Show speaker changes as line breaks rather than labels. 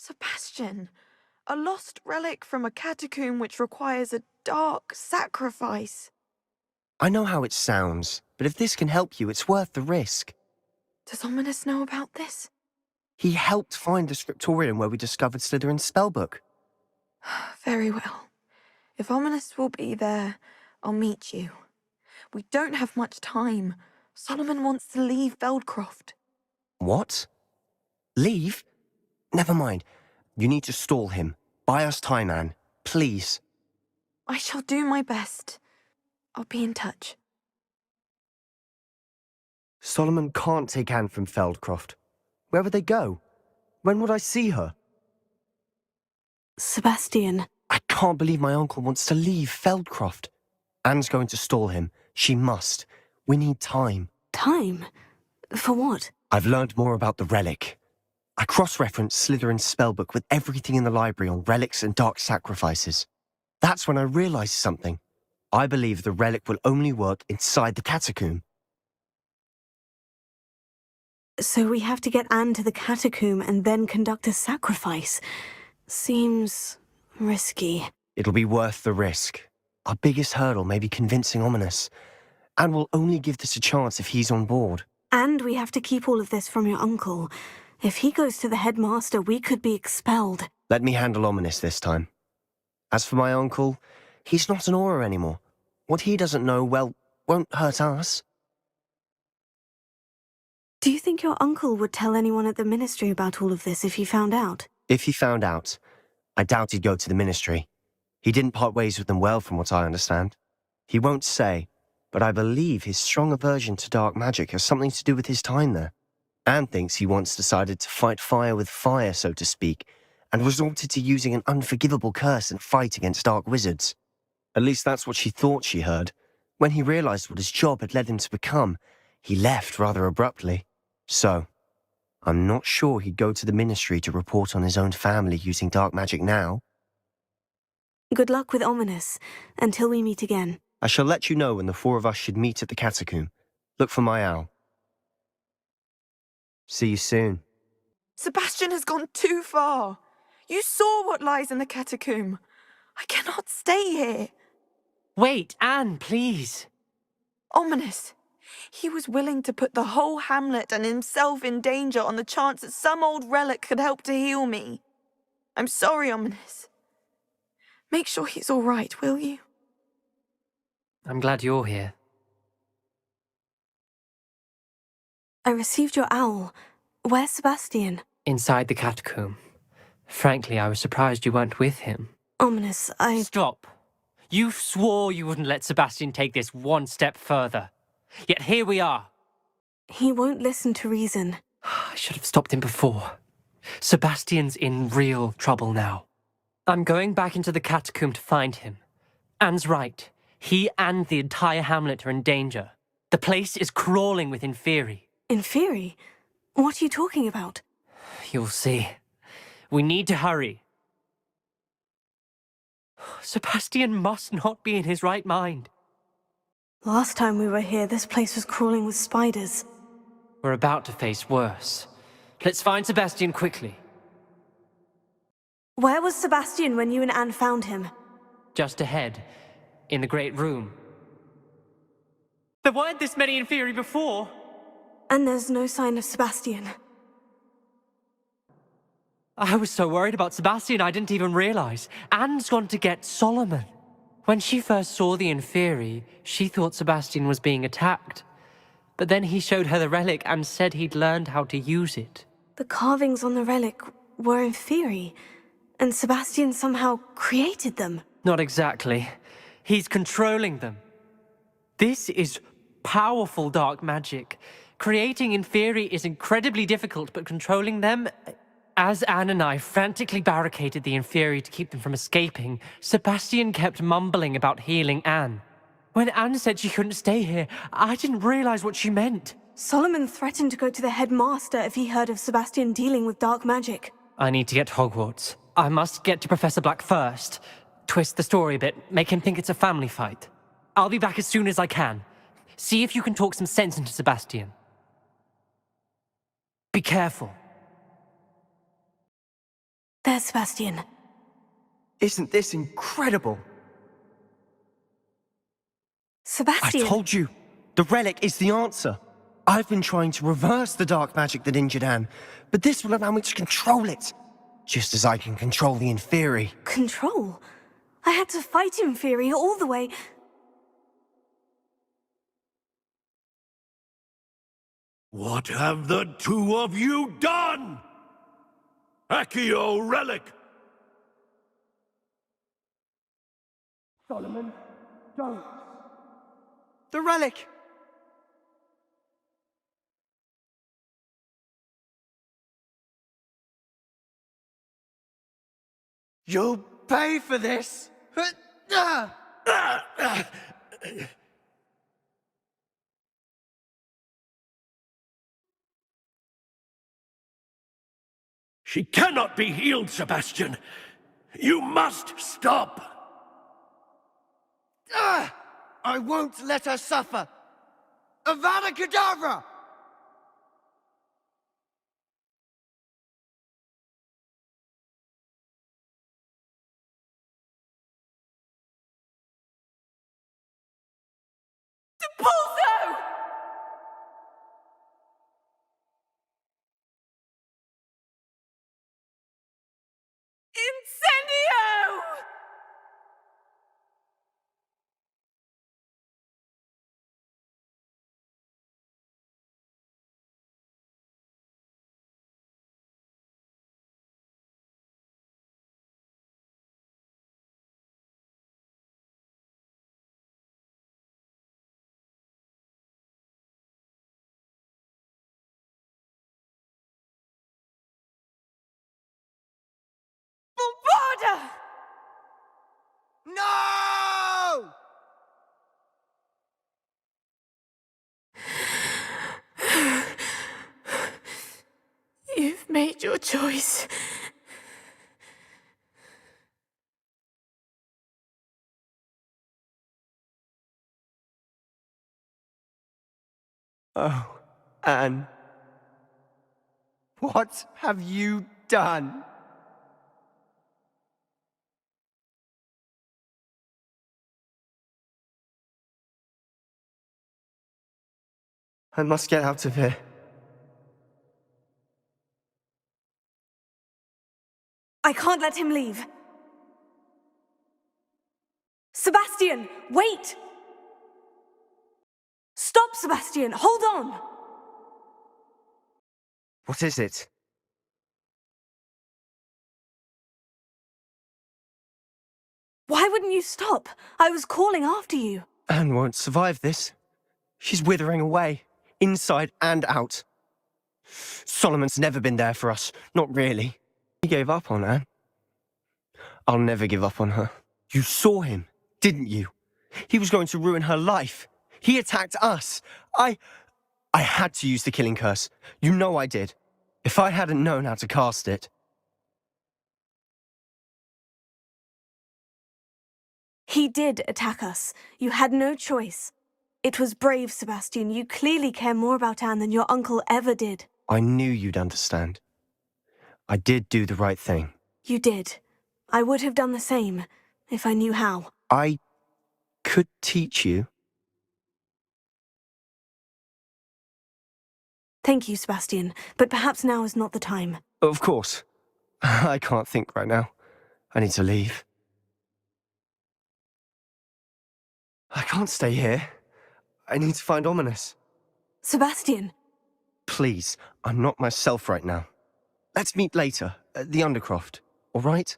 Sebastian, a lost relic from a catacomb which requires a dark sacrifice.
I know how it sounds, but if this can help you, it's worth the risk.
Does Ominous know about this?
He helped find the scriptorium where we discovered Slytherin's spellbook.
Very well. If Ominous will be there, I'll meet you. We don't have much time. Solomon wants to leave Feldcroft.
What? Leave? Never mind. You need to stall him. Buy us time, Anne. Please.
I shall do my best. I'll be in touch.
Solomon can't take Anne from Feldcroft. Where would they go? When would I see her?
Sebastian.
I can't believe my uncle wants to leave Feldcroft. Anne's going to stall him. She must. We need time.
Time? For what?
I've learned more about the relic. I cross-referenced Slytherin's spellbook with everything in the library on relics and dark sacrifices. That's when I realized something. I believe the relic will only work inside the catacomb.
So we have to get Anne to the catacomb and then conduct a sacrifice. Seems risky.
It'll be worth the risk. Our biggest hurdle may be convincing Ominous. And we'll only give this a chance if he's on board.
And we have to keep all of this from your uncle. If he goes to the headmaster, we could be expelled.
Let me handle Ominous this time. As for my uncle, he's not an Auror anymore. What he doesn't know, well, won't hurt us.
Do you think your uncle would tell anyone at the ministry about all of this if he found out?
If he found out, I doubt he'd go to the ministry. He didn't part ways with them well, from what I understand. He won't say, but I believe his strong aversion to dark magic has something to do with his time there. Anne thinks he once decided to fight fire with fire, so to speak, and resorted to using an unforgivable curse and fight against dark wizards. At least that's what she thought she heard. When he realized what his job had led him to become, he left rather abruptly. So, I'm not sure he'd go to the ministry to report on his own family using dark magic now.
Good luck with Ominous, until we meet again.
I shall let you know when the four of us should meet at the catacomb. Look for my owl. See you soon.
Sebastian has gone too far. You saw what lies in the catacomb. I cannot stay here.
Wait, Anne, please.
Ominous. He was willing to put the whole hamlet and himself in danger on the chance that some old relic could help to heal me. I'm sorry, Ominous. Make sure he's all right, will you?
I'm glad you're here.
I received your owl. Where's Sebastian?
Inside the catacomb. Frankly, I was surprised you weren't with him.
Ominous,
Stop. You swore you wouldn't let Sebastian take this one step further. Yet here we are.
He won't listen to reason.
I should have stopped him before. Sebastian's in real trouble now. I'm going back into the catacomb to find him. Anne's right. He and the entire hamlet are in danger. The place is crawling with Inferi.
Inferi? What are you talking about?
You'll see. We need to hurry. Sebastian must not be in his right mind.
Last time we were here, this place was crawling with spiders.
We're about to face worse. Let's find Sebastian quickly.
Where was Sebastian when you and Anne found him?
Just ahead, in the great room. There weren't this many Inferi before.
And there's no sign of Sebastian.
I was so worried about Sebastian I didn't even realize. Anne's gone to get Solomon. When she first saw the Inferi, she thought Sebastian was being attacked. But then he showed her the relic and said he'd learned how to use it.
The carvings on the relic were Inferi, and Sebastian somehow created them.
Not exactly. He's controlling them. This is powerful dark magic. Creating Inferi is incredibly difficult, but controlling them... As Anne and I frantically barricaded the Inferi to keep them from escaping, Sebastian kept mumbling about healing Anne. When Anne said she couldn't stay here, I didn't realize what she meant.
Solomon threatened to go to the headmaster if he heard of Sebastian dealing with dark magic.
I need to get to Hogwarts. I must get to Professor Black first. Twist the story a bit, make him think it's a family fight. I'll be back as soon as I can. See if you can talk some sense into Sebastian. Be careful.
there, Sebastian.
Isn't this incredible?
Sebastian!
I told you, the relic is the answer. I've been trying to reverse the dark magic that injured Anne, but this will allow me to control it. Just as I can control the Inferi.
Control? I had to fight Inferi all the way...
What have the two of you done? Accio Relic!
Solomon, don't. The relic! You'll pay for this!
She cannot be healed, Sebastian. You must stop.
I won't let her suffer! Avada Kedavra!
Pulso! Incendio! Bombarda!
No!
You've made your choice.
Oh, Anne. What have you done? I must get out of here.
I can't let him leave. Sebastian, wait! Stop, Sebastian! Hold on!
What is it?
Why wouldn't you stop? I was calling after you.
Anne won't survive this. She's withering away, inside and out. Solomon's never been there for us, not really. He gave up on Anne. I'll never give up on her. You saw him, didn't you? He was going to ruin her life. He attacked us. I had to use the killing curse. You know I did. If I hadn't known how to cast it...
He did attack us. You had no choice. It was brave, Sebastian. You clearly care more about Anne than your uncle ever did.
I knew you'd understand. I did do the right thing.
You did. I would have done the same, if I knew how.
I could teach you.
Thank you, Sebastian, but perhaps now is not the time.
Of course. I can't think right now. I need to leave. I can't stay here. I need to find Ominous.
Sebastian!
Please, I'm not myself right now. Let's meet later, at the Undercroft, all right?